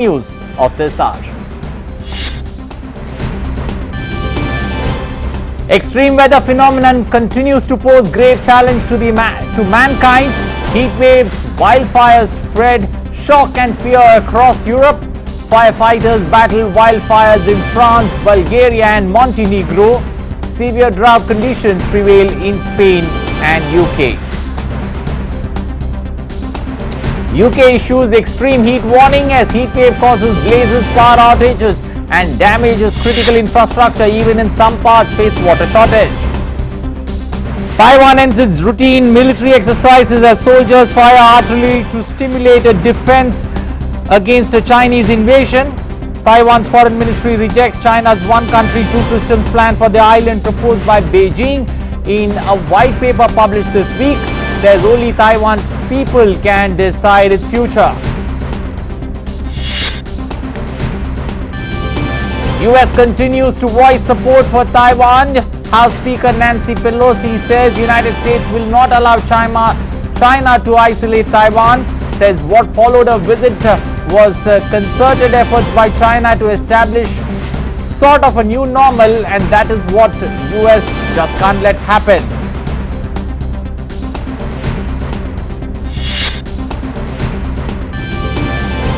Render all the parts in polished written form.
News of this hour. Extreme weather phenomenon continues to pose great challenge to mankind. Heat waves, wildfires spread shock and fear across Europe. Firefighters battle wildfires in France, Bulgaria and Montenegro. Severe drought conditions prevail in Spain and UK. UK issues extreme heat warning as heat wave causes blazes, power outages and damages critical infrastructure. Even in some parts face water shortage. Taiwan ends its routine military exercises as soldiers fire artillery to stimulate a defense against a Chinese invasion. Taiwan's foreign ministry rejects China's one country, two systems plan for the island proposed by Beijing in a white paper published this week. Says only Taiwan's people can decide its future. US continues to voice support for Taiwan. House Speaker Nancy Pelosi says United States will not allow China to isolate Taiwan. Says what followed a visit was concerted efforts by China to establish sort of a new normal, and that is what US just can't let happen.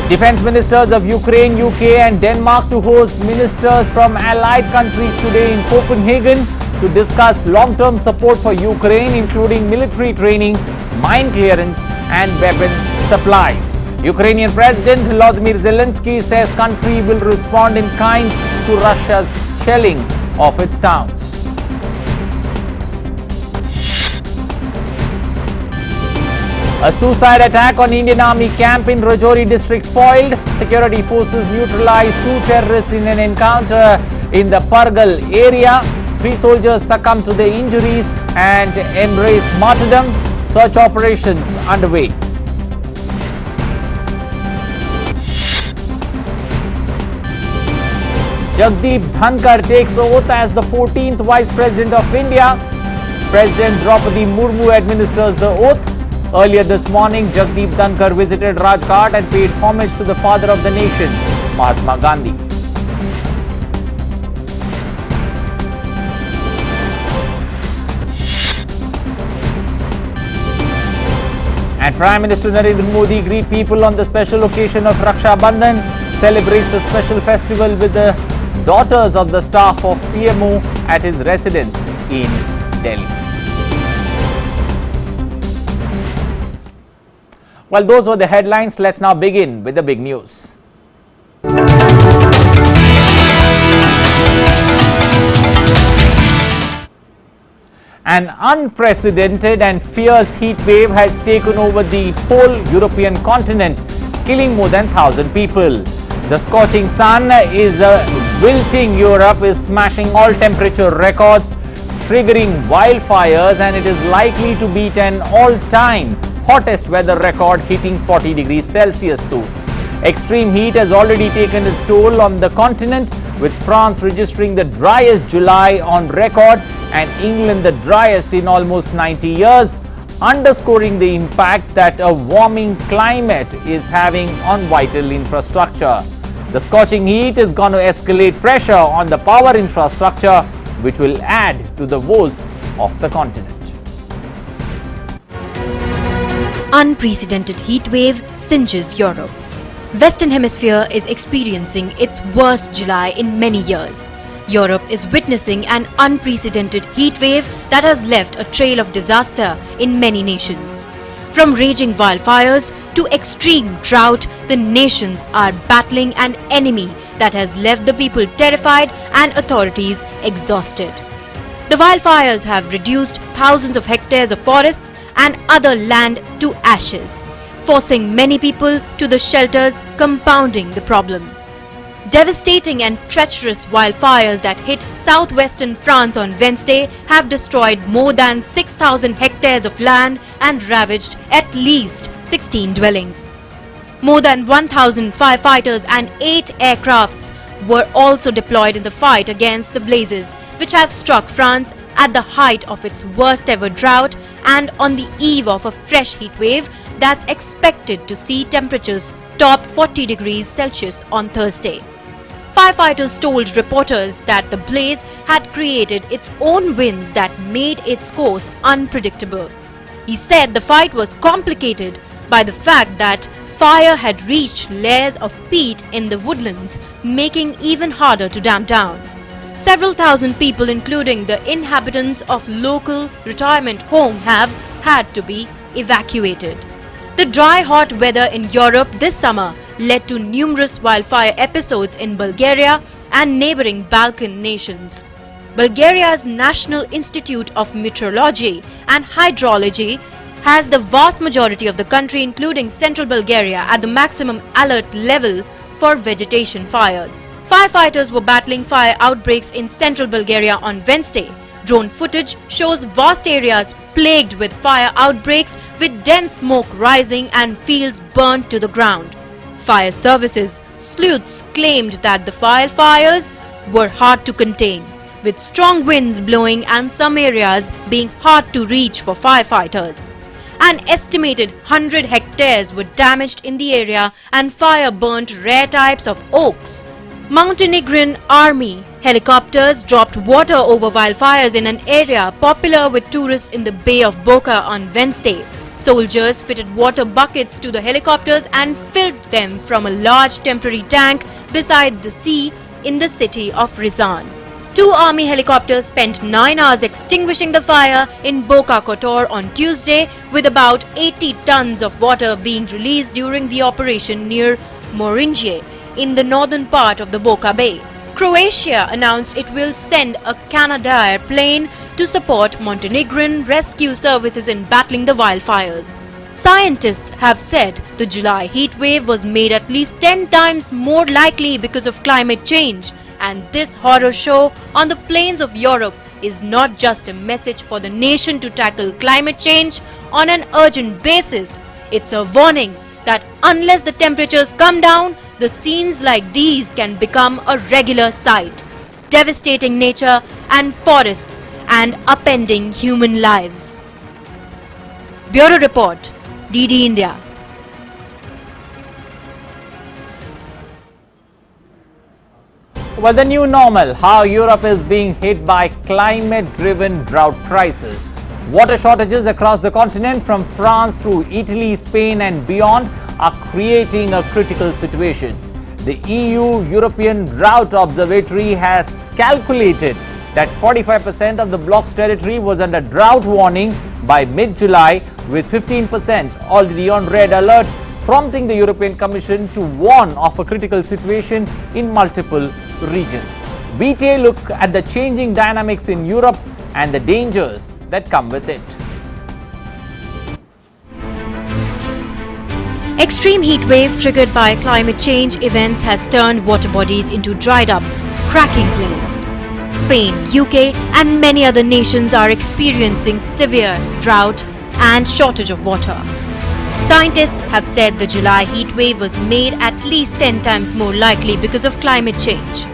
Defense ministers of Ukraine, UK and Denmark to host ministers from allied countries today in Copenhagen to discuss long-term support for Ukraine, including military training, mine clearance and weapon supplies. Ukrainian President Volodymyr Zelensky says country will respond in kind to Russia's shelling of its towns. A suicide attack on Indian Army camp in Rajouri district foiled. Security forces neutralized two terrorists in an encounter in the Pargal area. 3 soldiers succumbed to their injuries and embraced martyrdom. Search operations underway. Jagdeep Dhankhar takes oath as the 14th Vice President of India. President Draupadi Murmu administers the oath. Earlier this morning, Jagdeep Dhankhar visited Rajghat and paid homage to the father of the nation, Mahatma Gandhi. And Prime Minister Narendra Modi greet people on the special occasion of Raksha Bandhan, celebrates the special festival with the daughters of the staff of PMO at his residence in Delhi. Well, those were the headlines. Let's now begin with the big news. An unprecedented and fierce heat wave has taken over the whole European continent, killing more than 1,000 people. The scorching sun is wilting Europe, is smashing all temperature records, triggering wildfires, and it is likely to beat an all-time hottest weather record, hitting 40 degrees Celsius soon. Extreme heat has already taken its toll on the continent, with France registering the driest July on record and England the driest in almost 90 years, underscoring the impact that a warming climate is having on vital infrastructure. The scorching heat is going to escalate pressure on the power infrastructure, which will add to the woes of the continent. Unprecedented heat wave singes Europe. Western Hemisphere is experiencing its worst July in many years. Europe is witnessing an unprecedented heat wave that has left a trail of disaster in many nations. From raging wildfires to extreme drought, the nations are battling an enemy that has left the people terrified and authorities exhausted. The wildfires have reduced thousands of hectares of forests and other land to ashes, forcing many people to the shelters, compounding the problem. Devastating and treacherous wildfires that hit southwestern France on Wednesday have destroyed more than 6,000 hectares of land and ravaged at least 16 dwellings. More than 1,000 firefighters and 8 aircrafts were also deployed in the fight against the blazes, which have struck France at the height of its worst ever drought and on the eve of a fresh heat wave that's expected to see temperatures topped 40 degrees Celsius on Thursday. Firefighters told reporters that the blaze had created its own winds that made its course unpredictable. He said the fight was complicated by the fact that fire had reached layers of peat in the woodlands, making even harder to damp down. Several thousand people, including the inhabitants of local retirement home, have had to be evacuated. The dry, hot weather in Europe this summer led to numerous wildfire episodes in Bulgaria and neighboring Balkan nations. Bulgaria's National Institute of Meteorology and Hydrology has the vast majority of the country, including central Bulgaria, at the maximum alert level for vegetation fires. Firefighters were battling fire outbreaks in central Bulgaria on Wednesday. Drone footage shows vast areas plagued with fire outbreaks, with dense smoke rising and fields burnt to the ground. Fire services sleuths claimed that the wildfires were hard to contain, with strong winds blowing and some areas being hard to reach for firefighters. An estimated 100 hectares were damaged in the area and fire burnt rare types of oaks. Montenegrin army helicopters dropped water over wildfires in an area popular with tourists in the Bay of Boca on Wednesday. Soldiers fitted water buckets to the helicopters and filled them from a large temporary tank beside the sea in the city of Rizan. Two army helicopters spent 9 hours extinguishing the fire in Boca Kotor on Tuesday, with about 80 tons of water being released during the operation near Morinje in the northern part of the Boca Bay. Croatia announced it will send a Canadair plane to support Montenegrin rescue services in battling the wildfires. Scientists have said the July heat wave was made at least 10 times more likely because of climate change, and this horror show on the plains of Europe is not just a message for the nation to tackle climate change on an urgent basis. It's a warning that unless the temperatures come down, the scenes like these can become a regular sight, devastating nature and forests and upending human lives. Bureau Report, DD India. Well, the new normal, how Europe is being hit by climate-driven drought crisis. Water shortages across the continent, from France through Italy, Spain and beyond, are creating a critical situation. The EU European Drought Observatory has calculated that 45% of the bloc's territory was under drought warning by mid-July, with 15% already on red alert, prompting the European Commission to warn of a critical situation in multiple regions. We take a look at the changing dynamics in Europe and the dangers that come with it. Extreme heat wave triggered by climate change events has turned water bodies into dried up, cracking plains. Spain, UK and many other nations are experiencing severe drought and shortage of water. Scientists have said the July heat wave was made at least 10 times more likely because of climate change.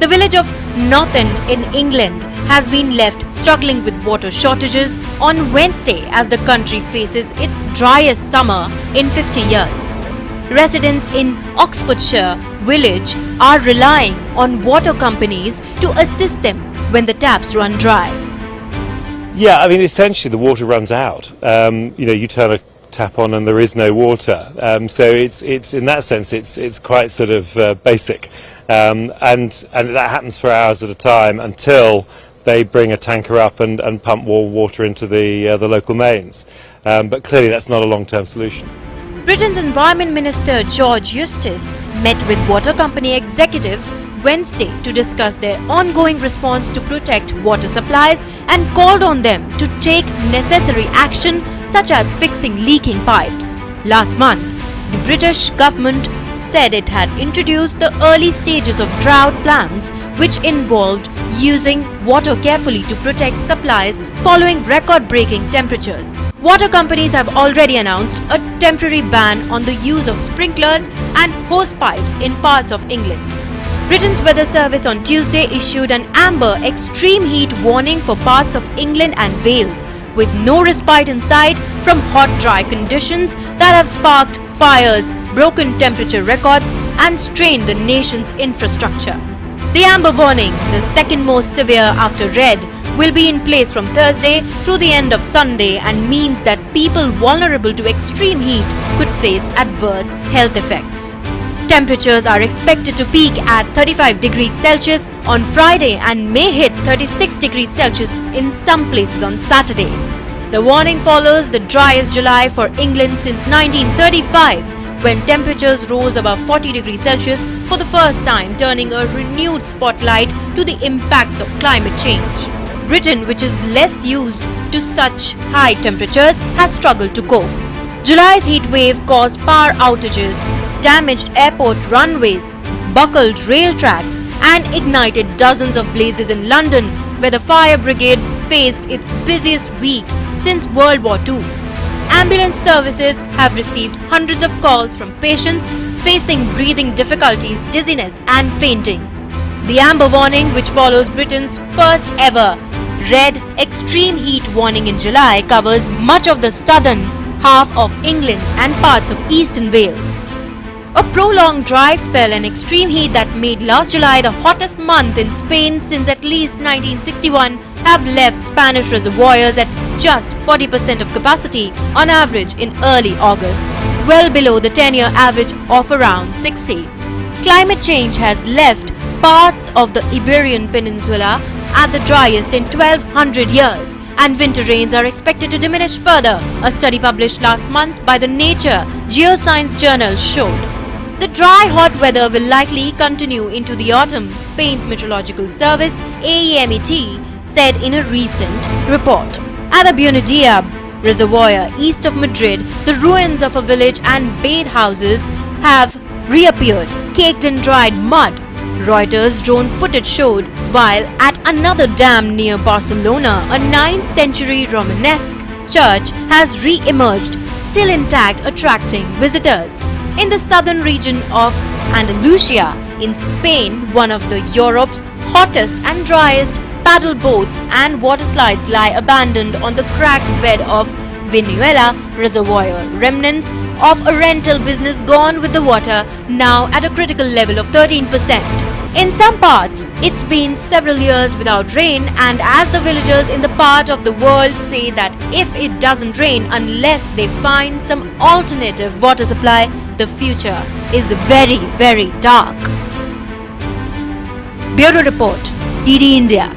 The village of North End in England has been left struggling with water shortages on Wednesday as the country faces its driest summer in 50 years. Residents in Oxfordshire village are relying on water companies to assist them when the taps run dry. Yeah, I mean, essentially the water runs out. You turn a tap on and there is no water. So it's in that sense it's quite sort of basic, and that happens for hours at a time until they bring a tanker up and pump more water into the local mains. But clearly that's not a long-term solution. Britain's Environment Minister George Eustice met with water company executives Wednesday to discuss their ongoing response to protect water supplies and called on them to take necessary action such as fixing leaking pipes. Last month, the British government said it had introduced the early stages of drought plans, which involved using water carefully to protect supplies following record-breaking temperatures. Water companies have already announced a temporary ban on the use of sprinklers and hose pipes in parts of England. Britain's Weather Service on Tuesday issued an amber extreme heat warning for parts of England and Wales, with no respite in sight from hot, dry conditions that have sparked fires, broken temperature records, and strained the nation's infrastructure. The amber warning, the second most severe after red, will be in place from Thursday through the end of Sunday and means that people vulnerable to extreme heat could face adverse health effects. Temperatures are expected to peak at 35 degrees Celsius on Friday and may hit 36 degrees Celsius in some places on Saturday. The warning follows the driest July for England since 1935, when temperatures rose above 40 degrees Celsius for the first time, turning a renewed spotlight to the impacts of climate change. Britain, which is less used to such high temperatures, has struggled to cope. July's heat wave caused power outages, damaged airport runways, buckled rail tracks, and ignited dozens of blazes in London, where the fire brigade faced its busiest week since World War II. Ambulance services have received hundreds of calls from patients facing breathing difficulties, dizziness, and fainting. The amber warning, which follows Britain's first ever red extreme heat warning in July, covers much of the southern half of England and parts of eastern Wales. A prolonged dry spell and extreme heat that made last July the hottest month in Spain since at least 1961 have left Spanish reservoirs at just 40% of capacity on average in early August, well below the 10-year average of around 60. Climate change has left parts of the Iberian Peninsula at the driest in 1200 years, and winter rains are expected to diminish further, a study published last month by the Nature Geoscience journal showed. The dry, hot weather will likely continue into the autumn, Spain's meteorological service, AEMET, said in a recent report. At the Buendia reservoir east of Madrid, the ruins of a village and bathhouses have reappeared, caked in dried mud, Reuters drone footage showed, while at another dam near Barcelona, a 9th century Romanesque church has re-emerged, still intact, attracting visitors. In the southern region of Andalusia, in Spain, one of Europe's hottest and driest, paddle boats and water slides lie abandoned on the cracked bed of Vinuela Reservoir, remnants of a rental business gone with the water, now at a critical level of 13%. In some parts, it's been several years without rain, and as the villagers in the part of the world say that if it doesn't rain unless they find some alternative water supply, the future is very, very dark. Bureau Report, DD India.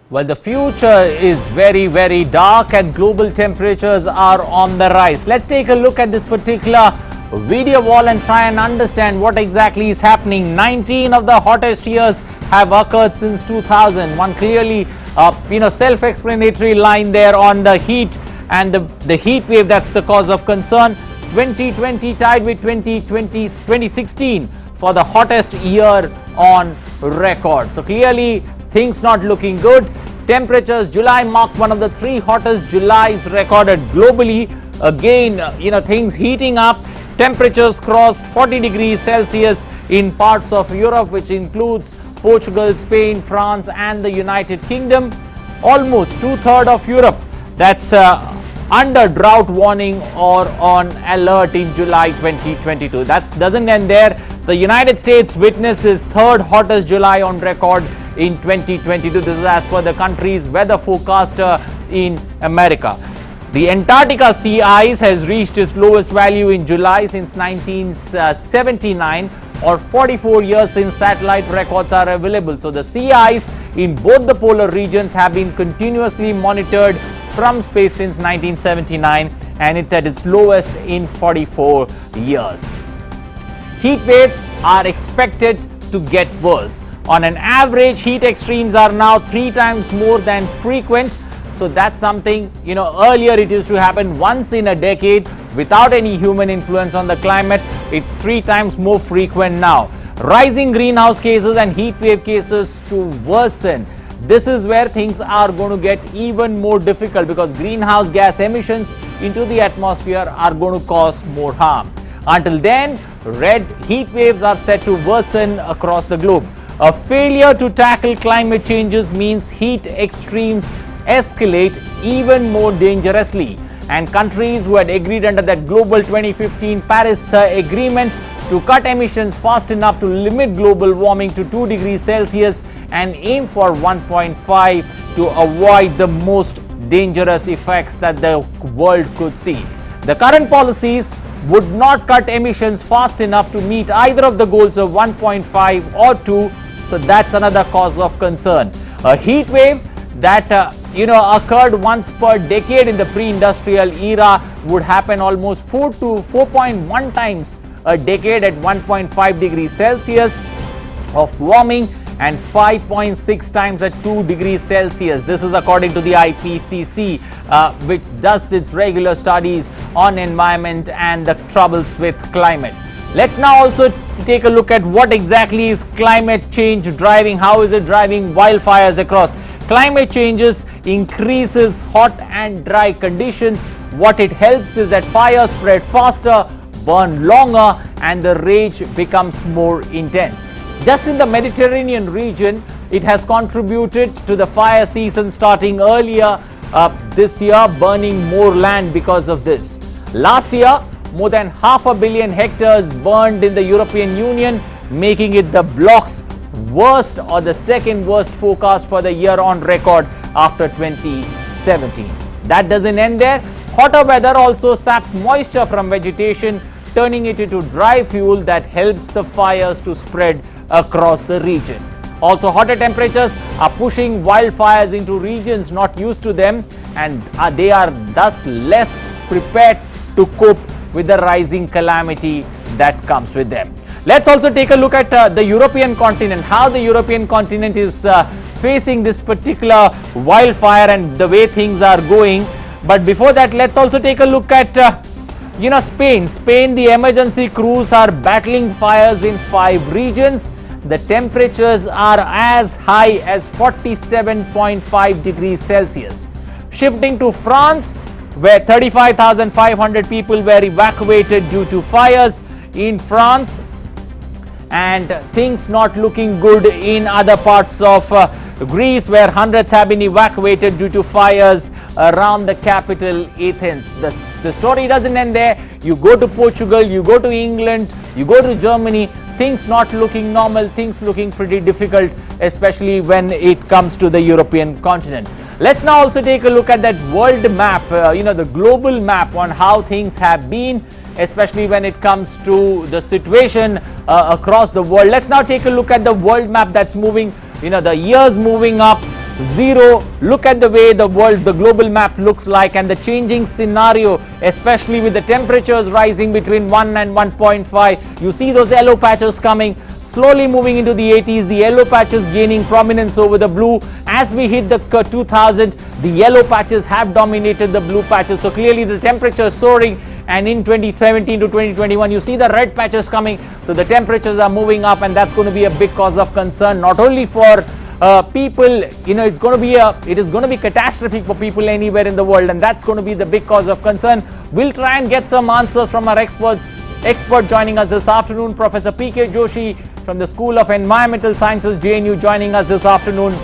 Well, the future is very, very dark and global temperatures are on the rise. Let's take a look at this particular video wall and try and understand what exactly is happening. 19 of the hottest years have occurred since 2000. One clearly, self-explanatory line there on the heat and the heat wave that's the cause of concern. 2020 tied with 2016 for the hottest year on record. So clearly, things not looking good. Temperatures, July marked one of the 3 hottest Julys recorded globally. Again, things heating up. Temperatures crossed 40 degrees Celsius in parts of Europe, which includes Portugal, Spain, France, and the United Kingdom. Almost 2/3 of Europe that's under drought warning or on alert in July 2022. That doesn't end there. The United States witnesses 3rd hottest July on record in 2022. This is as per the country's weather forecaster in America. The Antarctica sea ice has reached its lowest value in July since 1979, or 44 years since satellite records are available. So the sea ice in both the polar regions have been continuously monitored from space since 1979, and it's at its lowest in 44 years. Heat waves are expected to get worse. On an average, heat extremes are now 3 times more than frequent. So that's something, earlier it used to happen once in a decade without any human influence on the climate. It's 3 times more frequent now. Rising greenhouse cases and heat wave cases to worsen. This is where things are going to get even more difficult, because greenhouse gas emissions into the atmosphere are going to cause more harm. Until then, red heat waves are set to worsen across the globe. A failure to tackle climate changes means heat extremes escalate even more dangerously. and countries who had agreed under that global 2015 Paris Agreement to cut emissions fast enough to limit global warming to 2 degrees Celsius and aim for 1.5 to avoid the most dangerous effects that the world could see. The current policies would not cut emissions fast enough to meet either of the goals of 1.5 or 2, so that's another cause of concern. A heat wave that occurred once per decade in the pre-industrial era would happen almost 4 to 4.1 times a decade at 1.5 degrees Celsius of warming and 5.6 times at 2 degrees Celsius. This is according to the IPCC, which does its regular studies on environment and the troubles with climate. Let's now also take a look at what exactly is climate change driving. How is it driving wildfires across? Climate changes increases hot and dry conditions. What it helps is that fires spread faster, burn longer, and the rage becomes more intense. Just in the Mediterranean region, it has contributed to the fire season starting earlier this year, burning more land because of this. Last year, more than 500 million hectares burned in the European Union, making it the bloc's worst or the second worst forecast for the year on record after 2017. That doesn't end there. Hotter weather also saps moisture from vegetation, turning it into dry fuel that helps the fires to spread across the region. Also, hotter temperatures are pushing wildfires into regions not used to them, and they are thus less prepared to cope with the rising calamity that comes with them. Let's also take a look at the European continent, how the European continent is facing this particular wildfire and the way things are going. But before that, let's also take a look at Spain. Spain, the emergency crews are battling fires in 5 regions. The temperatures are as high as 47.5 degrees Celsius. Shifting to France, where 35,500 people were evacuated due to fires in France, and things not looking good in other parts of Greece, where hundreds have been evacuated due to fires around the capital Athens. The story doesn't end there. You go to Portugal, you go to England, you go to Germany, things not looking normal, things looking pretty difficult, especially when it comes to the European continent. Let's now also take a look at that world map, the global map on how things have been, especially when it comes to the situation across the world. Let's now take a look at the world map that's moving, the years moving up, 0. Look at the way the global map looks like, and the changing scenario, especially with the temperatures rising between 1 and 1.5. You see those yellow patches coming, slowly moving into the 80s, the yellow patches gaining prominence over the blue. As we hit the 2000, the yellow patches have dominated the blue patches. So clearly the temperature is soaring, and in 2017 to 2021, you see the red patches coming. So the temperatures are moving up, and that's going to be a big cause of concern, not only for people, it is going to be catastrophic for people anywhere in the world, and that's going to be the big cause of concern. We'll try and get some answers from our expert joining us this afternoon, Professor P.K. Joshi from the School of Environmental Sciences, JNU, joining us this afternoon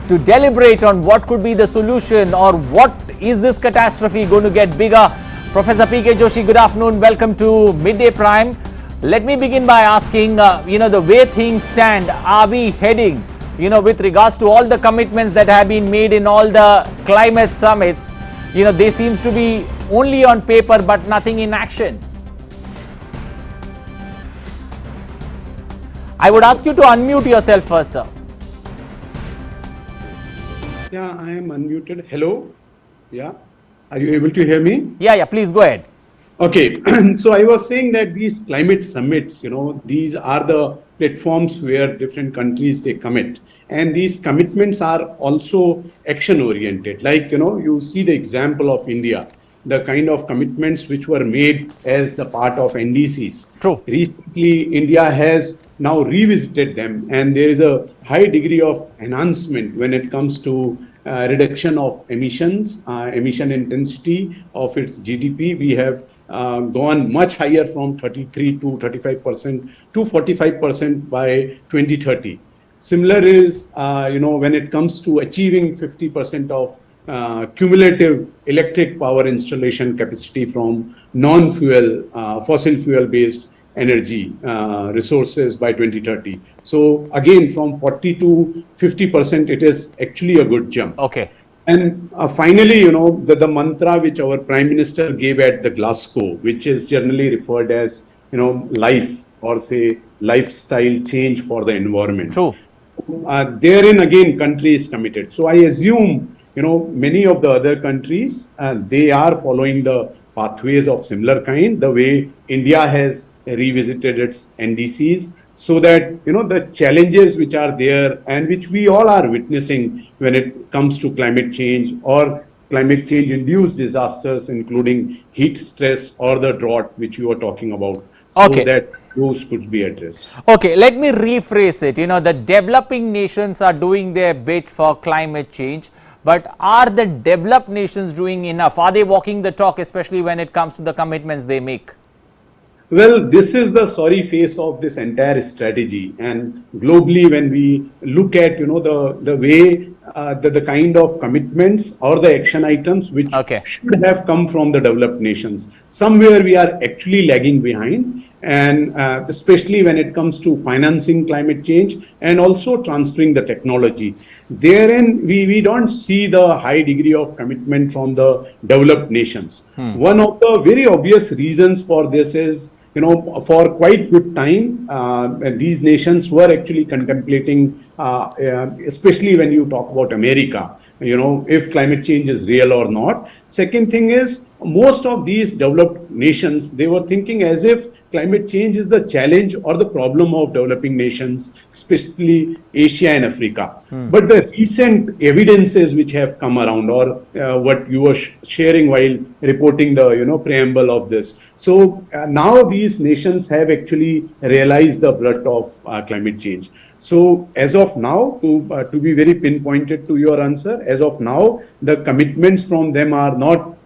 to deliberate on what could be the solution, or what is this catastrophe going to get bigger. Professor P.K. Joshi, good afternoon. Welcome to Midday Prime. Let me begin by asking, the way things stand, are we heading, with regards to all the commitments that have been made in all the climate summits, they seems to be only on paper but nothing in action. I would ask you to unmute yourself first, sir. Yeah, I am unmuted. Hello. Yeah. Are you able to hear me? Yeah, please go ahead. Okay. So I was saying that these climate summits, these are the platforms where different countries, they commit. And these commitments are also action oriented. Like, you see the example of India, the kind of commitments which were made as the part of NDCs. True. Recently, India has now revisited them, and there is a high degree of enhancement when it comes to reduction of emissions, emission intensity of its GDP. We have gone much higher from 33 to 35% to 45% by 2030. Similar is, when it comes to achieving 50% of cumulative electric power installation capacity from non-fuel, fossil fuel-based energy resources by 2030. So again, from 40 to 50%, it is actually a good jump. Okay. And finally, the mantra which our Prime Minister gave at the Glasgow, which is generally referred as, life or say lifestyle change for the environment. True. Therein again, country is committed. So I assume, many of the other countries, they are following the pathways of similar kind, the way India has revisited its NDCs, so that, the challenges which are there and which we all are witnessing when it comes to climate change or climate change induced disasters, including heat stress or the drought, which you were talking about, so that those could be addressed. Okay, let me rephrase it. The developing nations are doing their bit for climate change, but are the developed nations doing enough? Are they walking the talk, especially when it comes to the commitments they make? Well, this is the sorry face of this entire strategy. And globally, when we look at, the way, the kind of commitments or the action items which should have come from the developed nations, somewhere we are actually lagging behind. And especially when it comes to financing climate change and also transferring the technology. Therein, we don't see the high degree of commitment from the developed nations. One of the very obvious reasons for this is, for quite good time, these nations were actually contemplating, especially when you talk about America, if climate change is real or not. Second thing is, most of these developed nations, they were thinking as if climate change is the challenge or the problem of developing nations, especially Asia and Africa. But the recent evidences which have come around, or what you were sharing while reporting the preamble of this. So now these nations have actually realized the brunt of climate change. So as of now, to be very pinpointed to your answer, as of now, the commitments from them are not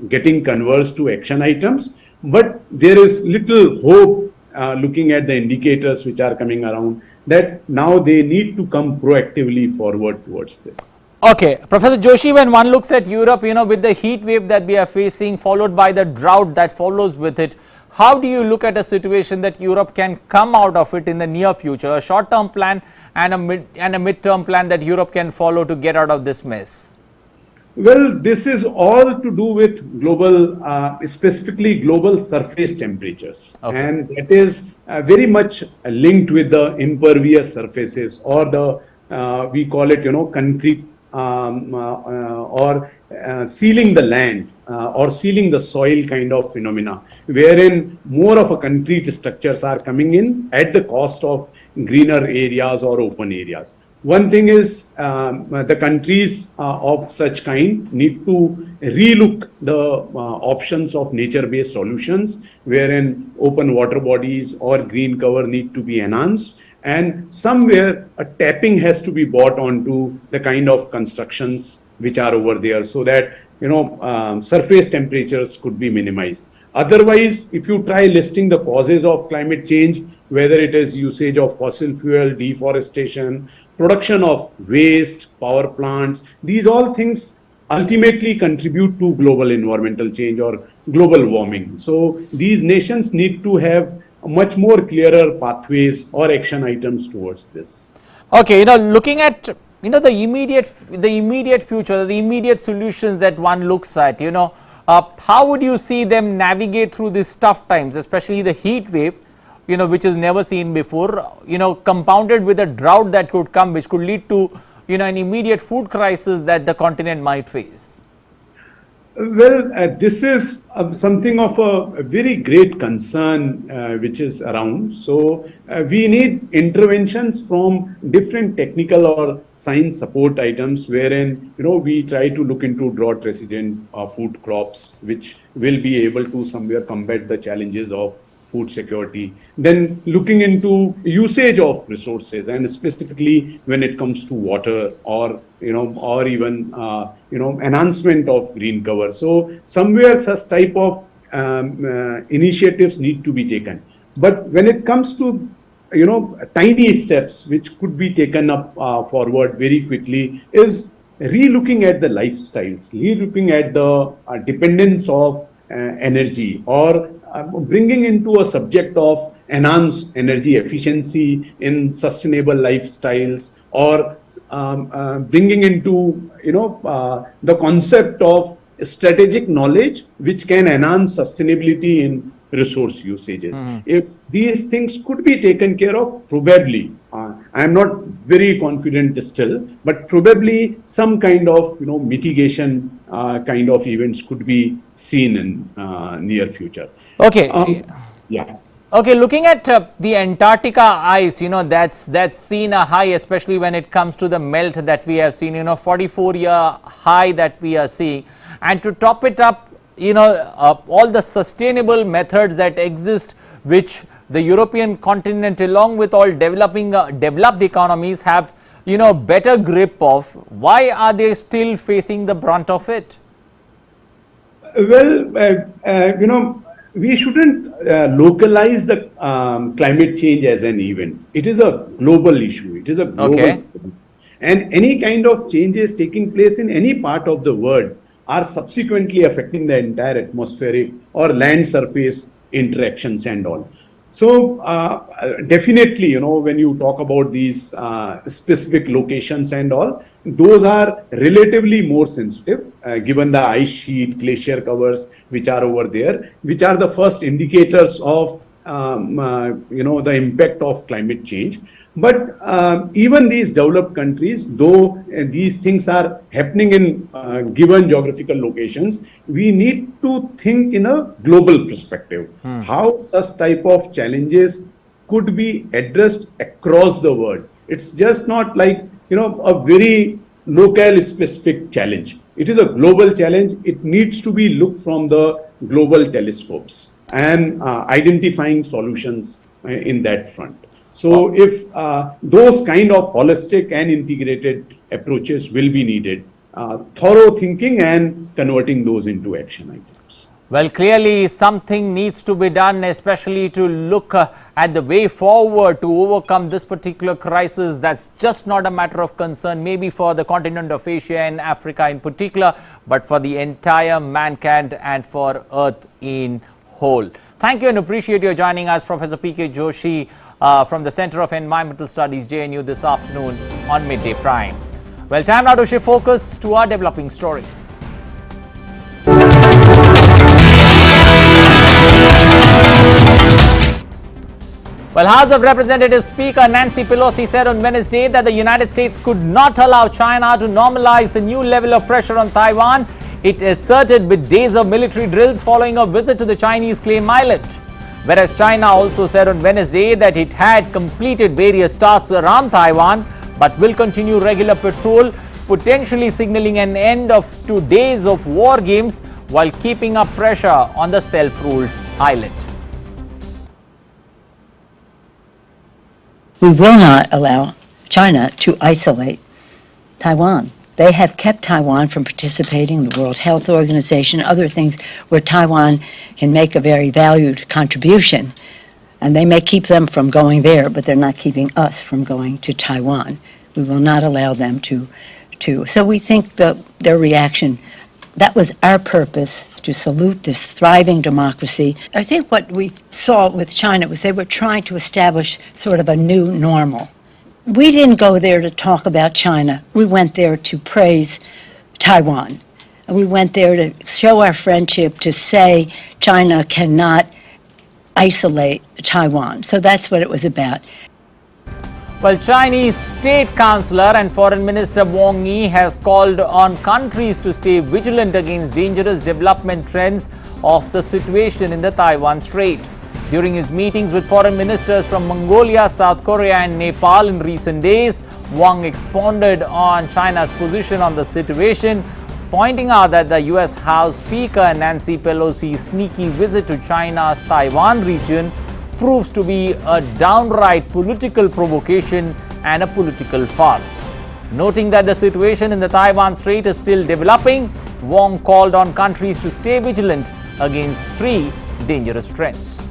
getting converged to action items, but there is little hope looking at the indicators which are coming around, that now they need to come proactively forward towards this. Okay, Professor Joshi, when one looks at Europe, with the heat wave that we are facing, followed by the drought that follows with it, how do you look at a situation that Europe can come out of it in the near future, a short-term plan and a mid-term plan that Europe can follow to get out of this mess? Well, this is all to do with global, specifically global surface temperatures. And it is very much linked with the impervious surfaces, or the, we call it, concrete, or sealing the land or sealing the soil kind of phenomena, wherein more of a concrete structures are coming in at the cost of greener areas or open areas. One thing is, the countries of such kind need to relook the options of nature-based solutions, wherein open water bodies or green cover need to be enhanced, and somewhere a tapping has to be brought onto the kind of constructions which are over there, so that surface temperatures could be minimized. Otherwise, if you try listing the causes of climate change, whether it is usage of fossil fuel, deforestation, production of waste, power plants, these all things ultimately contribute to global environmental change or global warming. So these nations need to have much more clearer pathways or action items towards this. Okay, looking at the immediate future, the immediate solutions that one looks at, how would you see them navigate through these tough times, especially the heat wave, which is never seen before, compounded with a drought that could come, which could lead to, an immediate food crisis that the continent might face? Well, this is something of a very great concern which is around. So we need interventions from different technical or science support items, wherein we try to look into drought resilient food crops, which will be able to somewhere combat the challenges of food security. Then looking into usage of resources, and specifically when it comes to water, or or even enhancement of green cover. So somewhere such type of initiatives need to be taken. But when it comes to tiny steps which could be taken up forward very quickly, is re-looking at the lifestyles, re-looking at the dependence of energy, or bringing into a subject of enhanced energy efficiency in sustainable lifestyles, or bringing into the concept of strategic knowledge which can enhance sustainability in resource usages. If these things could be taken care of, probably, I am not very confident still, but probably some kind of mitigation kind of events could be seen in near future. Okay. Yeah. Okay, looking at the Antarctica ice, that's seen a high, especially when it comes to the melt that we have seen, 44-year high that we are seeing. And to top it up, all the sustainable methods that exist, which the European continent, along with all developed economies, have, better grip of. Why are they still facing the brunt of it? Well, we shouldn't localize the climate change as an event. It is a global issue. It is a global problem. And any kind of changes taking place in any part of the world are subsequently affecting the entire atmospheric or land surface interactions and all. So definitely, when you talk about these specific locations and all, those are relatively more sensitive, given the ice sheet, glacier covers which are over there, which are the first indicators of the impact of climate change. But even these developed countries, though these things are happening in given geographical locations, we need to think in a global perspective. How such type of challenges could be addressed across the world. It's just not like, a very local specific challenge. It is a global challenge. It needs to be looked from the global telescopes and identifying solutions in that front. So if those kind of holistic and integrated approaches will be needed, thorough thinking and converting those into action items. Well, clearly something needs to be done, especially to look at the way forward to overcome this particular crisis. That's just not a matter of concern, maybe for the continent of Asia and Africa in particular, but for the entire mankind and for Earth in whole. Thank you and appreciate your joining us, Professor P.K. Joshi, from the Center of Environmental Studies, JNU, this afternoon on Midday Prime. Well, time now to shift focus to our developing story. Well, House of Representatives Speaker Nancy Pelosi said on Wednesday that the United States could not allow China to normalize the new level of pressure on Taiwan. It asserted with days of military drills following a visit to the Chinese claim island. Whereas China also said on Wednesday that it had completed various tasks around Taiwan but will continue regular patrol, potentially signaling an end of 2 days of war games while keeping up pressure on the self-ruled island. We will not allow China to isolate Taiwan. They have kept Taiwan from participating in the World Health Organization, other things where Taiwan can make a very valued contribution. And they may keep them from going there, but they're not keeping us from going to Taiwan. We will not allow them to. So we think their reaction, that was our purpose, to salute this thriving democracy. I think what we saw with China was they were trying to establish sort of a new normal. We didn't go there to talk about China. We went there to praise Taiwan. And we went there to show our friendship, to say China cannot isolate Taiwan. So that's what it was about. Well, Chinese State Councillor and Foreign Minister Wang Yi has called on countries to stay vigilant against dangerous development trends of the situation in the Taiwan Strait. During his meetings with foreign ministers from Mongolia, South Korea and Nepal in recent days, Wang expounded on China's position on the situation, pointing out that the US House Speaker Nancy Pelosi's sneaky visit to China's Taiwan region proves to be a downright political provocation and a political farce. Noting that the situation in the Taiwan Strait is still developing, Wang called on countries to stay vigilant against 3 dangerous trends.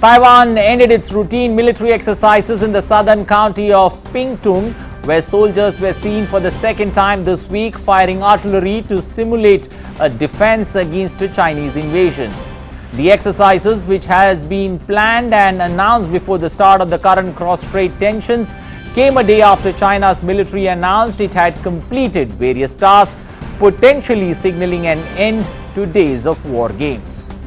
Taiwan ended its routine military exercises in the southern county of Pingtung, where soldiers were seen for the second time this week firing artillery to simulate a defense against a Chinese invasion. The exercises, which has been planned and announced before the start of the current cross-strait tensions, came a day after China's military announced it had completed various tasks, potentially signaling an end to days of war games.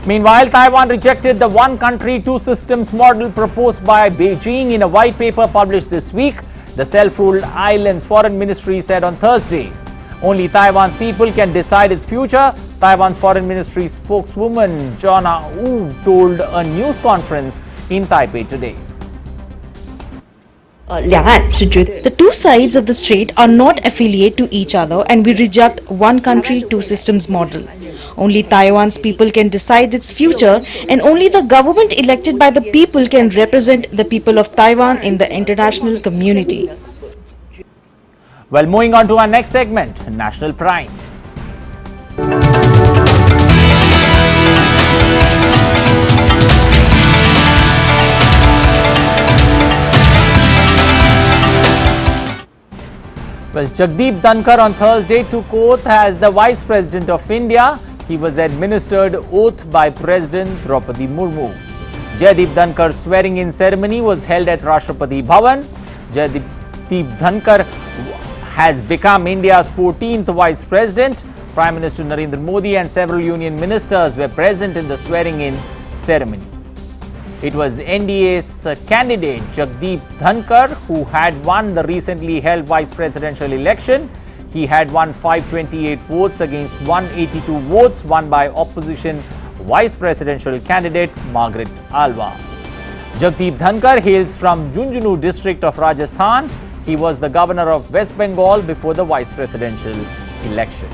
Meanwhile, Taiwan rejected the one country, two systems model proposed by Beijing in a white paper published this week, the self-ruled island's foreign ministry said on Thursday. Only Taiwan's people can decide its future, Taiwan's foreign ministry spokeswoman Jonna Wu told a news conference in Taipei today. The two sides of the strait are not affiliate to each other, and we reject one country, two systems model. Only Taiwan's people can decide its future, and only the government elected by the people can represent the people of Taiwan in the international community. Well, moving on to our next segment, National Prime. Well, Jagdeep Dhankhar on Thursday took oath as the Vice President of India. He was administered oath by President Draupadi Murmu. Jagdeep Dhankhar's swearing-in ceremony was held at Rashtrapati Bhavan. Jagdeep Dhankhar has become India's 14th Vice President. Prime Minister Narendra Modi and several union ministers were present in the swearing-in ceremony. It was NDA's candidate Jagdeep Dhankhar who had won the recently held vice presidential election. He had won 528 votes against 182 votes won by opposition vice presidential candidate Margaret Alva. Jagdeep Dhankhar hails from Junjunu district of Rajasthan. He was the governor of West Bengal before the vice presidential election.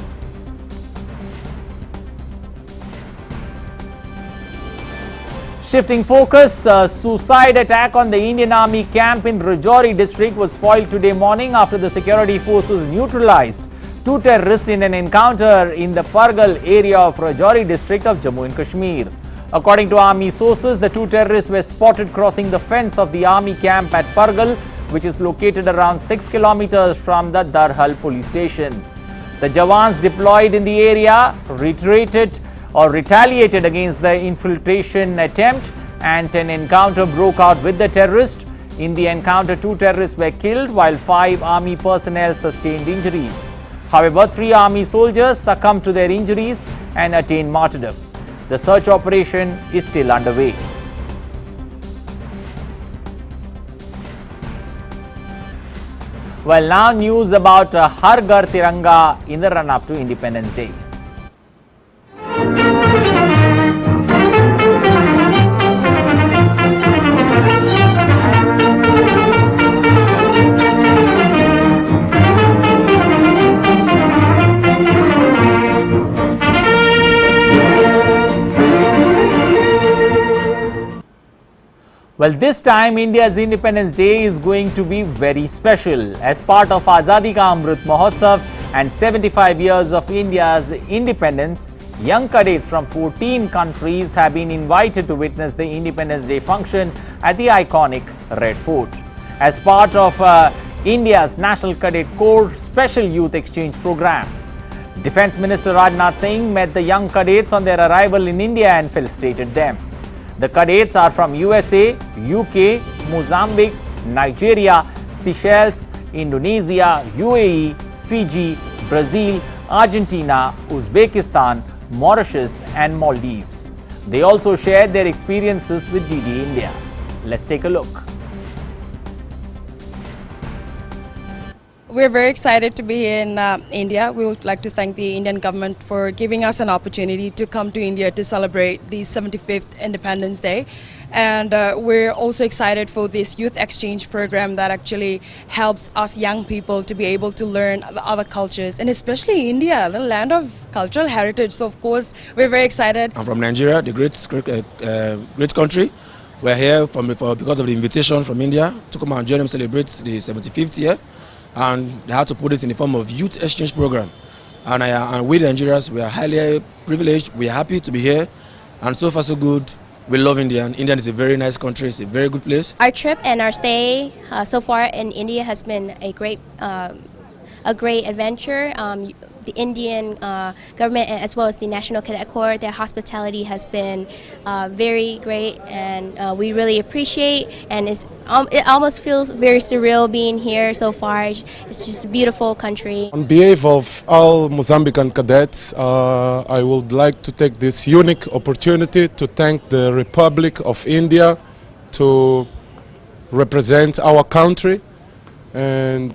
Shifting focus, a suicide attack on the Indian Army camp in Rajouri district was foiled today morning after the security forces neutralized two terrorists in an encounter in the Pargal area of Rajouri district of Jammu and Kashmir. According to army sources, the two terrorists were spotted crossing the fence of the army camp at Pargal, which is located around 6 kilometers from the Darhal police station. The Jawans deployed in the area retaliated against the infiltration attempt, and an encounter broke out with the terrorists. In the encounter, two terrorists were killed while 5 army personnel sustained injuries. However, 3 army soldiers succumbed to their injuries and attained martyrdom. The search operation is still underway. Well, now news about Har Ghar Tiranga in the run-up to Independence Day. Well, this time India's Independence Day is going to be very special. As part of Azadi Ka Amrit Mahotsav and 75 years of India's independence, young cadets from 14 countries have been invited to witness the Independence Day function at the iconic Red Fort. As part of India's National Cadet Corps Special Youth Exchange Program, Defence Minister Rajnath Singh met the young cadets on their arrival in India and felicitated them. The cadets are from USA, UK, Mozambique, Nigeria, Seychelles, Indonesia, UAE, Fiji, Brazil, Argentina, Uzbekistan, Mauritius and Maldives. They also shared their experiences with DD India. Let's take a look. We're very excited to be here in India. We would like to thank the Indian government for giving us an opportunity to come to India to celebrate the 75th Independence Day. And we're also excited for this youth exchange program that actually helps us young people to be able to learn the other cultures, and especially India, the land of cultural heritage. So of course, we're very excited. I'm from Nigeria, the great country. We're here because of the invitation from India to come and join them celebrate the 75th year. And they had to put this in the form of youth exchange program. And we the Nigerians, we are highly privileged. We are happy to be here, and so far so good. We love India. And India is a very nice country. It's a very good place. Our trip and our stay so far in India has been a great adventure. The Indian government, as well as the National Cadet Corps, their hospitality has been very great, and we really appreciate. And it almost feels very surreal being here so far. It's just a beautiful country. On behalf of all Mozambican cadets, I would like to take this unique opportunity to thank the Republic of India to represent our country, and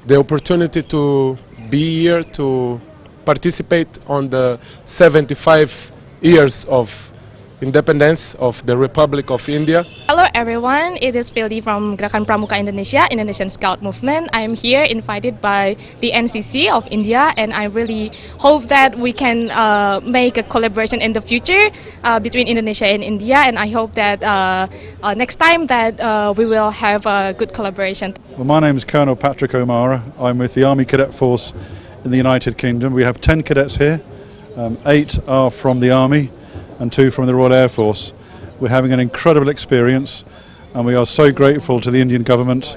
the opportunity to be here to participate on the 75 years of independence of the Republic of India. Hello everyone, it is Fildi from Gerakan Pramuka Indonesia, Indonesian Scout Movement. I am here invited by the NCC of India, and I really hope that we can make a collaboration in the future between Indonesia and India, and I hope that next time that we will have a good collaboration. Well, my name is Colonel Patrick O'Mara. I'm with the Army Cadet Force in the United Kingdom. We have 10 cadets here, 8 are from the Army and 2 from the Royal Air Force. We're having an incredible experience, and we are so grateful to the Indian government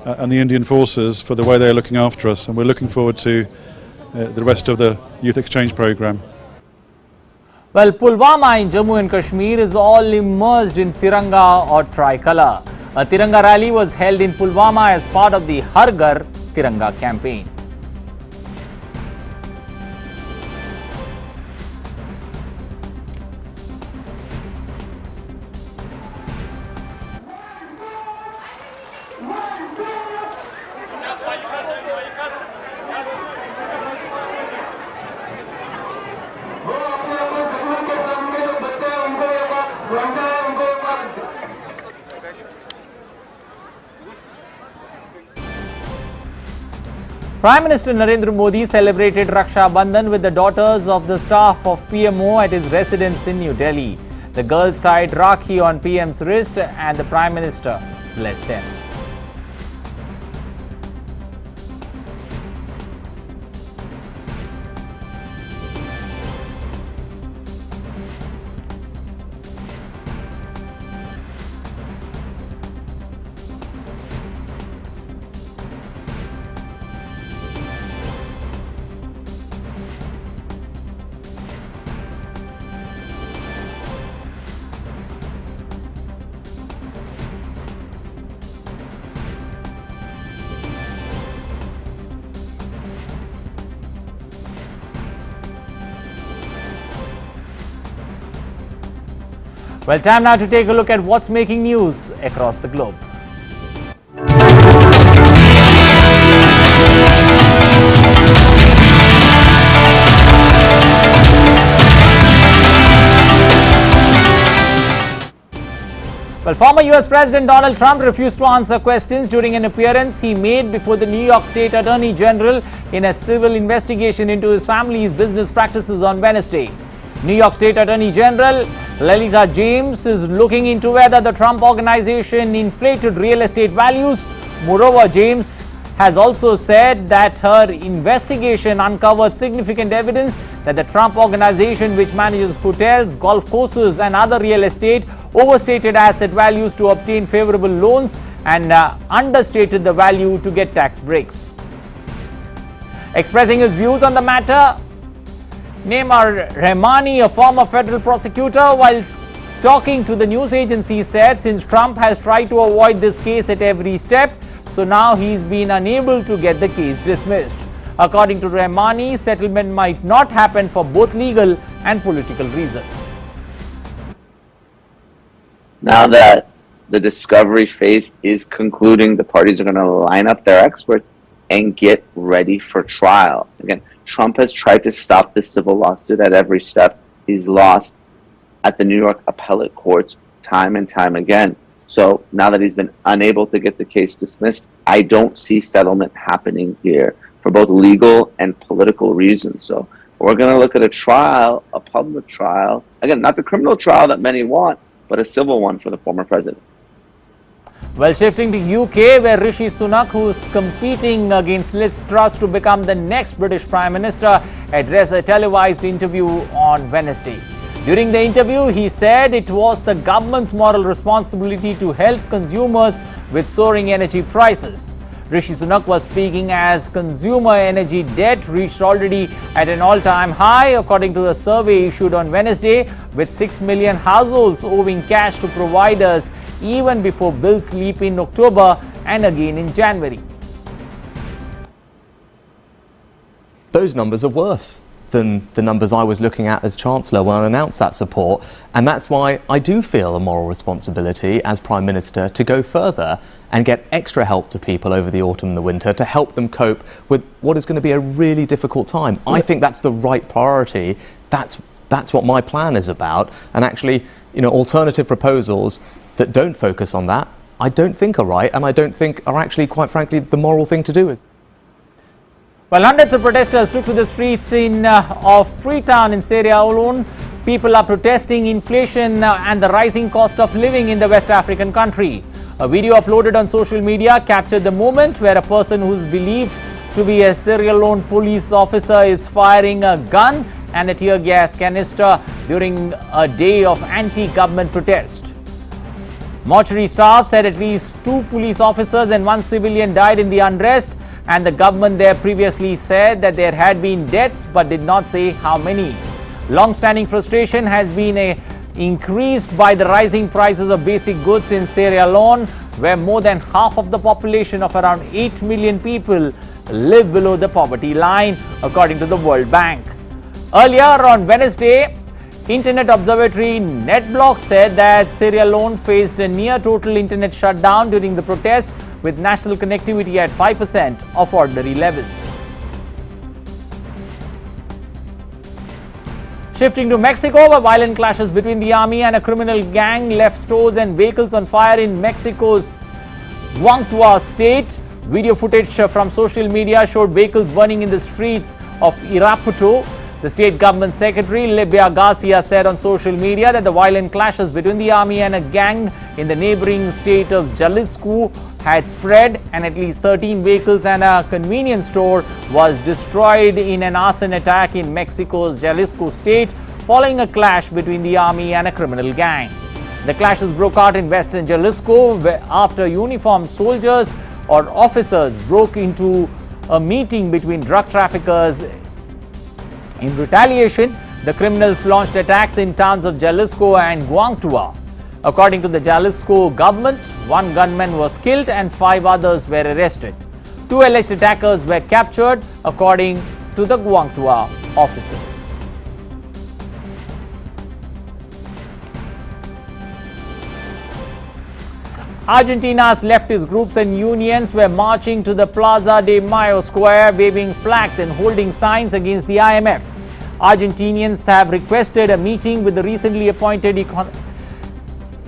and the Indian forces for the way they are looking after us, and we're looking forward to the rest of the youth exchange program. Well, Pulwama in Jammu and Kashmir is all immersed in Tiranga or tricolour. A Tiranga rally was held in Pulwama as part of the Har Ghar Tiranga campaign. Prime Minister Narendra Modi celebrated Raksha Bandhan with the daughters of the staff of PMO at his residence in New Delhi. The girls tied Rakhi on PM's wrist and the Prime Minister blessed them. Well, time now to take a look at what's making news across the globe. Well, former US President Donald Trump refused to answer questions during an appearance he made before the New York State Attorney General in a civil investigation into his family's business practices on Wednesday. New York State Attorney General Letitia James is looking into whether the Trump organization inflated real estate values. Moreover, James has also said that her investigation uncovered significant evidence that the Trump organization, which manages hotels, golf courses and other real estate, overstated asset values to obtain favorable loans and understated the value to get tax breaks. Expressing his views on the matter, Neymar Rahmani, a former federal prosecutor, while talking to the news agency, said since Trump has tried to avoid this case at every step, so now he's been unable to get the case dismissed. According to Rahmani, settlement might not happen for both legal and political reasons. Now that the discovery phase is concluding, the parties are going to line up their experts and get ready for trial. Again, Trump has tried to stop this civil lawsuit at every step. He's lost at the New York appellate courts time and time again. So now that he's been unable to get the case dismissed, I don't see settlement happening here for both legal and political reasons. So we're going to look at a trial, a public trial. Again, not the criminal trial that many want, but a civil one for the former president. Well, shifting to UK, where Rishi Sunak, who is competing against Liz Truss to become the next British Prime Minister, addressed a televised interview on Wednesday. During the interview, he said it was the government's moral responsibility to help consumers with soaring energy prices. Rishi Sunak was speaking as consumer energy debt reached already at an all-time high, according to a survey issued on Wednesday, with 6 million households owing cash to providers even before bills leap in October and again in January. Those numbers are worse than the numbers I was looking at as Chancellor when I announced that support, and that's why I do feel a moral responsibility as Prime Minister to go further and get extra help to people over the autumn and the winter to help them cope with what is going to be a really difficult time. I think that's the right priority. That's what my plan is about, and actually, alternative proposals that don't focus on that, I don't think are right, and I don't think are actually, quite frankly, the moral thing to do. Well, hundreds of protesters took to the streets of Freetown in Sierra Leone. People are protesting inflation and the rising cost of living in the West African country. A video uploaded on social media captured the moment where a person who is believed to be a Sierra Leone police officer is firing a gun and a tear gas canister during a day of anti-government protest. Mortuary staff said at least 2 police officers and 1 civilian died in the unrest, and the government there previously said that there had been deaths but did not say how many. Long-standing frustration has been increased by the rising prices of basic goods in Sierra Leone, where more than half of the population of around 8 million people live below the poverty line, according to the World Bank. Earlier on Wednesday, Internet Observatory NetBlock said that Sierra Leone faced a near total internet shutdown during the protest, with national connectivity at 5% of ordinary levels. Shifting to Mexico, where violent clashes between the army and a criminal gang left stores and vehicles on fire in Mexico's Guanajuato state. Video footage from social media showed vehicles burning in the streets of Irapuato. The state government secretary, Libia Garcia, said on social media that the violent clashes between the army and a gang in the neighboring state of Jalisco had spread, and at least 13 vehicles and a convenience store was destroyed in an arson attack in Mexico's Jalisco state following a clash between the army and a criminal gang. The clashes broke out in western Jalisco after uniformed soldiers or officers broke into a meeting between drug traffickers. In retaliation, the criminals launched attacks in towns of Jalisco and Guanajuato. According to the Jalisco government, 1 gunman was killed and 5 others were arrested. 2 alleged attackers were captured, according to the Guanajuato officers. Argentina's leftist groups and unions were marching to the Plaza de Mayo Square, waving flags and holding signs against the IMF. Argentinians have requested a meeting with the recently appointed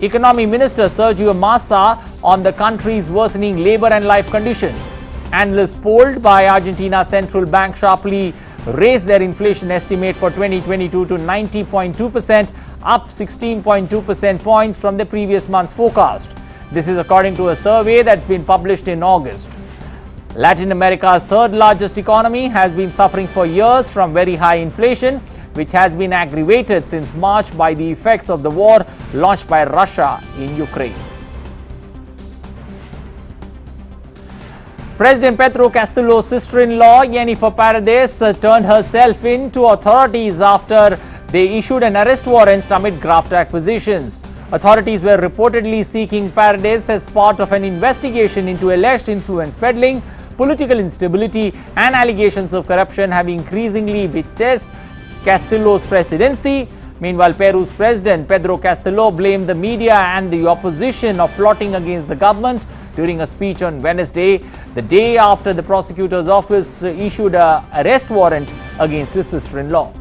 Economy Minister Sergio Massa on the country's worsening labor and life conditions. Analysts polled by Argentina Central Bank sharply raised their inflation estimate for 2022 to 90.2%, up 16.2% points from the previous month's forecast. This is according to a survey that's been published in August. Latin America's 3rd largest economy has been suffering for years from very high inflation, which has been aggravated since March by the effects of the war launched by Russia in Ukraine. President Pedro Castillo's sister-in-law, Jennifer Paredes, turned herself in to authorities after they issued an arrest warrant amid graft accusations. Authorities were reportedly seeking Paredes as part of an investigation into alleged influence peddling. Political instability and allegations of corruption have increasingly beset Castillo's presidency. Meanwhile, Peru's president Pedro Castillo blamed the media and the opposition of plotting against the government during a speech on Wednesday, the day after the prosecutor's office issued an arrest warrant against his sister-in-law.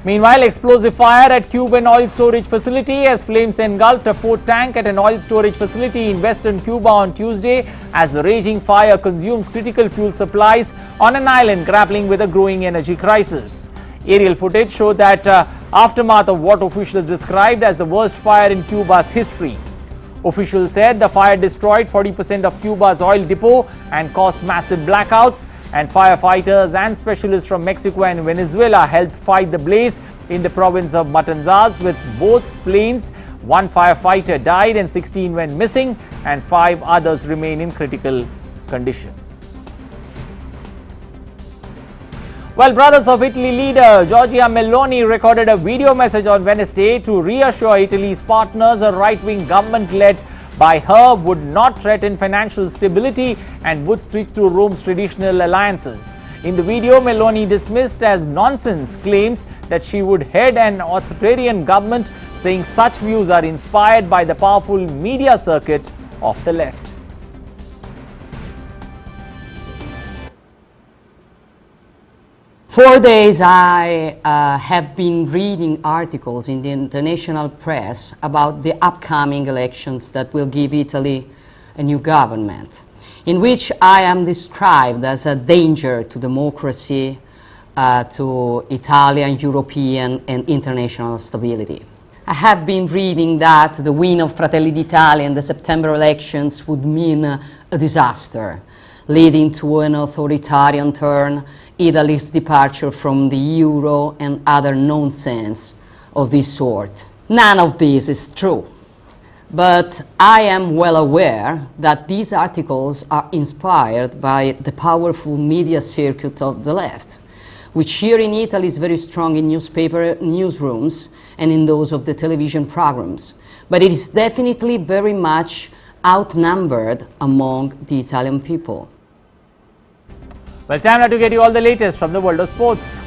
Meanwhile, explosive fire at Cuban oil storage facility as flames engulfed a 4 tank at an oil storage facility in western Cuba on Tuesday as the raging fire consumes critical fuel supplies on an island grappling with a growing energy crisis. Aerial footage showed that aftermath of what officials described as the worst fire in Cuba's history. Officials said the fire destroyed 40% of Cuba's oil depot and caused massive blackouts, and firefighters and specialists from Mexico and Venezuela helped fight the blaze in the province of Matanzas with both planes. One firefighter died and 16 went missing, and 5 others remain in critical conditions. Well, Brothers of Italy leader Giorgia Meloni recorded a video message on Wednesday to reassure Italy's partners a right-wing government led by her would not threaten financial stability and would stick to Rome's traditional alliances. In the video, Meloni dismissed as nonsense claims that she would head an authoritarian government, saying such views are inspired by the powerful media circuit of the left. For days, I have been reading articles in the international press about the upcoming elections that will give Italy a new government, in which I am described as a danger to democracy, to Italian, European, and international stability. I have been reading that the win of Fratelli d'Italia in the September elections would mean a disaster, leading to an authoritarian turn, Italy's departure from the euro, and other nonsense of this sort. None of this is true. But I am well aware that these articles are inspired by the powerful media circuit of the left, which here in Italy is very strong in newspaper newsrooms and in those of the television programs. But it is definitely very much outnumbered among the Italian people. Well, time now to get you all the latest from the world of sports.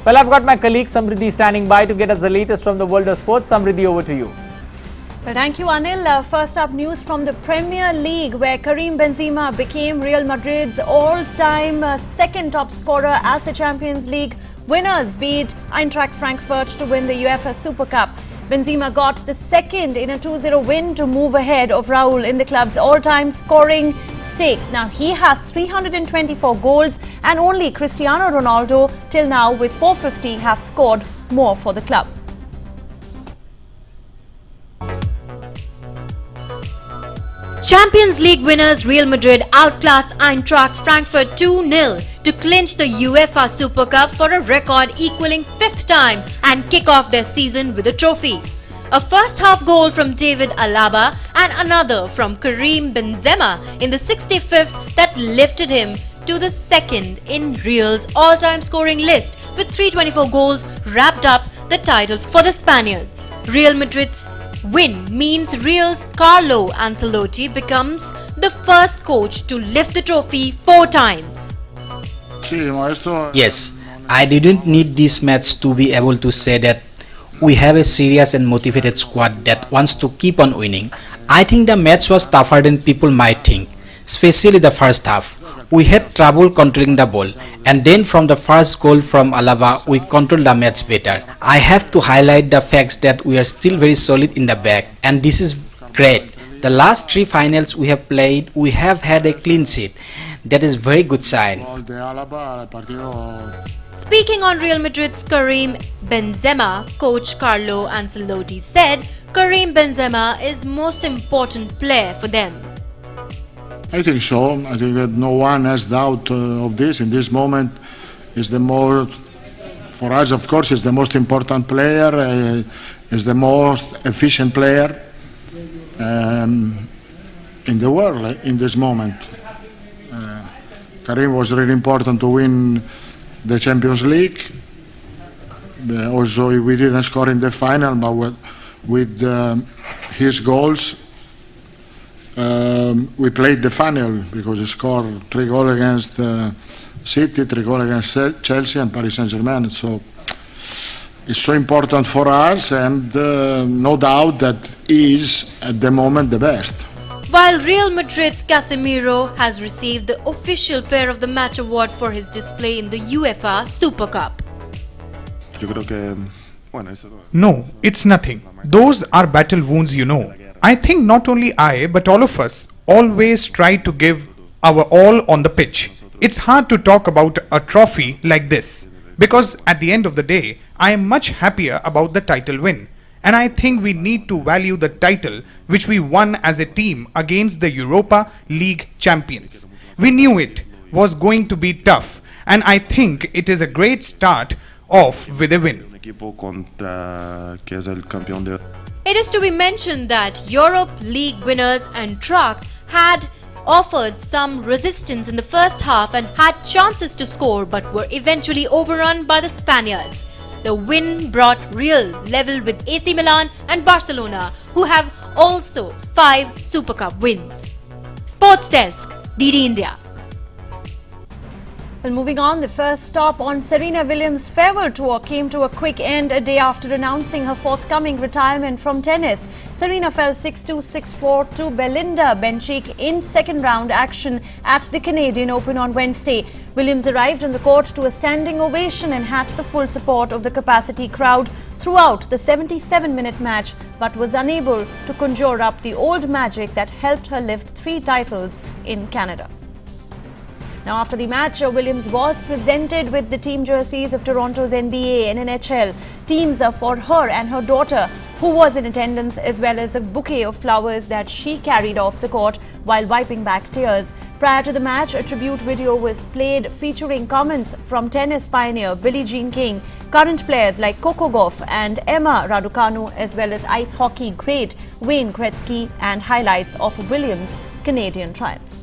Well, I've got my colleague Samriddhi standing by to get us the latest from the world of sports. Samriddhi, over to you. Well, thank you, Anil. First up, news from the Premier League, where Karim Benzema became Real Madrid's all-time second top scorer as the Champions League winners beat Eintracht Frankfurt to win the UEFA Super Cup. Benzema got the second in a 2-0 win to move ahead of Raul in the club's all-time scoring stakes. Now, he has 324 goals, and only Cristiano Ronaldo, till now with 450, has scored more for the club. Champions League winners Real Madrid outclassed Eintracht Frankfurt 2-0 to clinch the UEFA Super Cup for a record equaling 5th time and kick off their season with a trophy. A first-half goal from David Alaba and another from Karim Benzema in the 65th that lifted him to the second in Real's all-time scoring list, with 324 goals wrapped up the title for the Spaniards. Real Madrid's win means Real's Carlo Ancelotti becomes the first coach to lift the trophy 4 times. Yes, I didn't need this match to be able to say that we have a serious and motivated squad that wants to keep on winning. I think the match was tougher than people might think, especially the first half. We had trouble controlling the ball, and then from the first goal from Alaba, we controlled the match better. I have to highlight the facts that we are still very solid in the back, and this is great. The last 3 finals we have played, we have had a clean sheet. That is very good sign. Speaking on Real Madrid's Karim Benzema, coach Carlo Ancelotti said Karim Benzema is most important player for them. I think so. I think that no one has doubt of this. In this moment, is the most, for us, of course, is the most important player. Is the most efficient player in the world in this moment. Karim was really important to win the Champions League. Also, we didn't score in the final, but with his goals, we played the final because he scored 3 goals against City, 3 goals against Chelsea and Paris Saint-Germain. So it's so important for us, and no doubt that he is at the moment the best. While Real Madrid's Casemiro has received the official Player of the Match award for his display in the UEFA Super Cup. Yo creo que No, it's nothing. Those are battle wounds, you know. I think not only I, but all of us always try to give our all on the pitch. It's hard to talk about a trophy like this because at the end of the day, I am much happier about the title win. And I think we need to value the title which we won as a team against the Europa League champions. We knew it was going to be tough, and I think it is a great start off with a win. It is to be mentioned that Europe League winners and Drought had offered some resistance in the first half and had chances to score but were eventually overrun by the Spaniards. The win brought real level with AC Milan and Barcelona, who have also 5 Super Cup wins. Sports Desk, DD India. Well, moving on, the first stop on Serena Williams' farewell tour came to a quick end a day after announcing her forthcoming retirement from tennis. Serena fell 6-2, 6-4 to Belinda Bencic in second round action at the Canadian Open on Wednesday. Williams arrived on the court to a standing ovation and had the full support of the capacity crowd throughout the 77-minute match, but was unable to conjure up the old magic that helped her lift 3 titles in Canada. Now, after the match, Williams was presented with the team jerseys of Toronto's NBA and NHL teams for her and her daughter, who was in attendance, as well as a bouquet of flowers that she carried off the court while wiping back tears. Prior to the match, a tribute video was played featuring comments from tennis pioneer Billie Jean King, current players like Coco Gauff and Emma Raducanu, as well as ice hockey great Wayne Gretzky, and highlights of Williams' Canadian triumphs.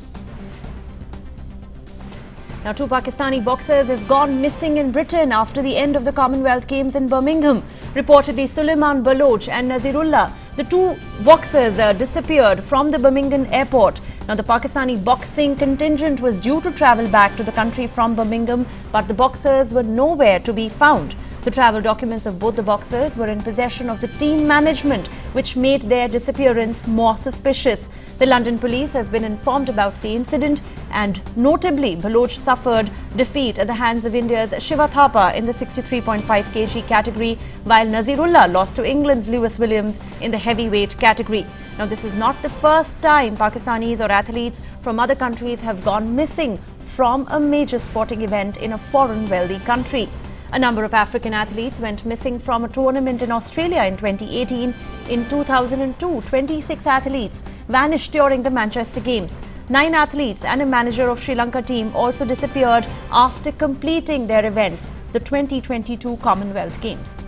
Now, 2 Pakistani boxers have gone missing in Britain after the end of the Commonwealth Games in Birmingham. Reportedly, Suleiman Baloch and Nazirullah, the 2 boxers, disappeared from the Birmingham airport. Now, the Pakistani boxing contingent was due to travel back to the country from Birmingham, but the boxers were nowhere to be found. The travel documents of both the boxers were in possession of the team management, which made their disappearance more suspicious. The London police have been informed about the incident, and notably, Baloch suffered defeat at the hands of India's Shiva Thapa in the 63.5 kg category, while Nazirullah lost to England's Lewis Williams in the heavyweight category. Now, this is not the first time Pakistanis or athletes from other countries have gone missing from a major sporting event in a foreign wealthy country. A number of African athletes went missing from a tournament in Australia in 2018. In 2002, 26 athletes vanished during the Manchester Games. 9 athletes and a manager of Sri Lanka team also disappeared after completing their events, the 2022 Commonwealth Games.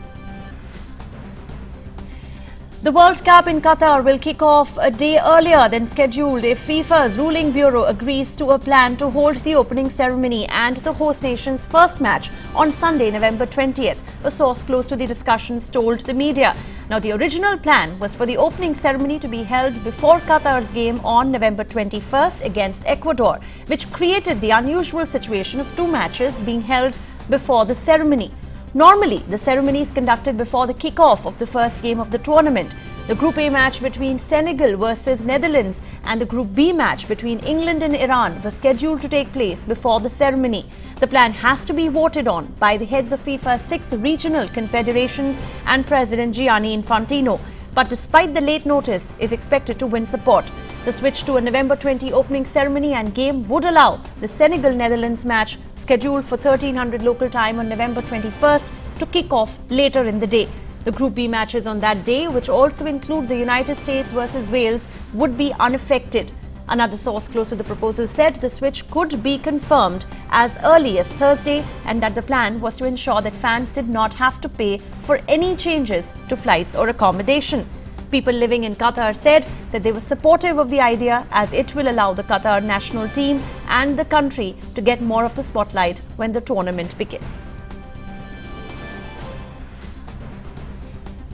The World Cup in Qatar will kick off a day earlier than scheduled if FIFA's ruling bureau agrees to a plan to hold the opening ceremony and the host nation's first match on Sunday, November 20th, a source close to the discussions told the media. Now, the original plan was for the opening ceremony to be held before Qatar's game on November 21st against Ecuador, which created the unusual situation of 2 matches being held before the ceremony. Normally, the ceremony is conducted before the kick-off of the first game of the tournament. The Group A match between Senegal versus Netherlands and the Group B match between England and Iran were scheduled to take place before the ceremony. The plan has to be voted on by the heads of FIFA's 6 regional confederations and President Gianni Infantino, but despite the late notice, is expected to win support. The switch to a November 20 opening ceremony and game would allow the Senegal-Netherlands match, scheduled for 1300 local time on November 21st, to kick off later in the day. The Group B matches on that day, which also include the United States versus Wales, would be unaffected. Another source close to the proposal said the switch could be confirmed as early as Thursday, and that the plan was to ensure that fans did not have to pay for any changes to flights or accommodation. People living in Qatar said that they were supportive of the idea, as it will allow the Qatar national team and the country to get more of the spotlight when the tournament begins.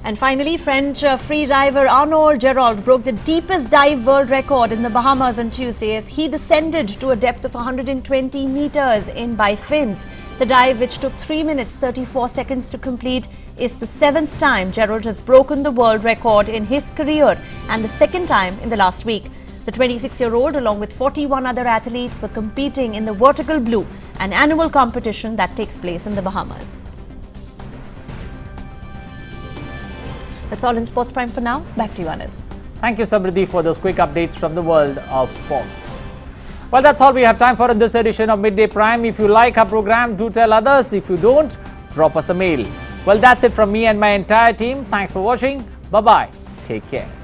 And finally, French freediver Arnaud Géraud broke the deepest dive world record in the Bahamas on Tuesday as he descended to a depth of 120 meters in by fins. The dive, which took 3 minutes 34 seconds to complete, is the 7th time Géraud has broken the world record in his career and the 2nd time in the last week. The 26-year-old, along with 41 other athletes, were competing in the Vertical Blue, an annual competition that takes place in the Bahamas. That's all in Sports Prime for now. Back to you, Anil. Thank you, Samriddhi, for those quick updates from the world of sports. Well, that's all we have time for in this edition of Midday Prime. If you like our program, do tell others. If you don't, drop us a mail. Well, that's it from me and my entire team. Thanks for watching. Bye-bye. Take care.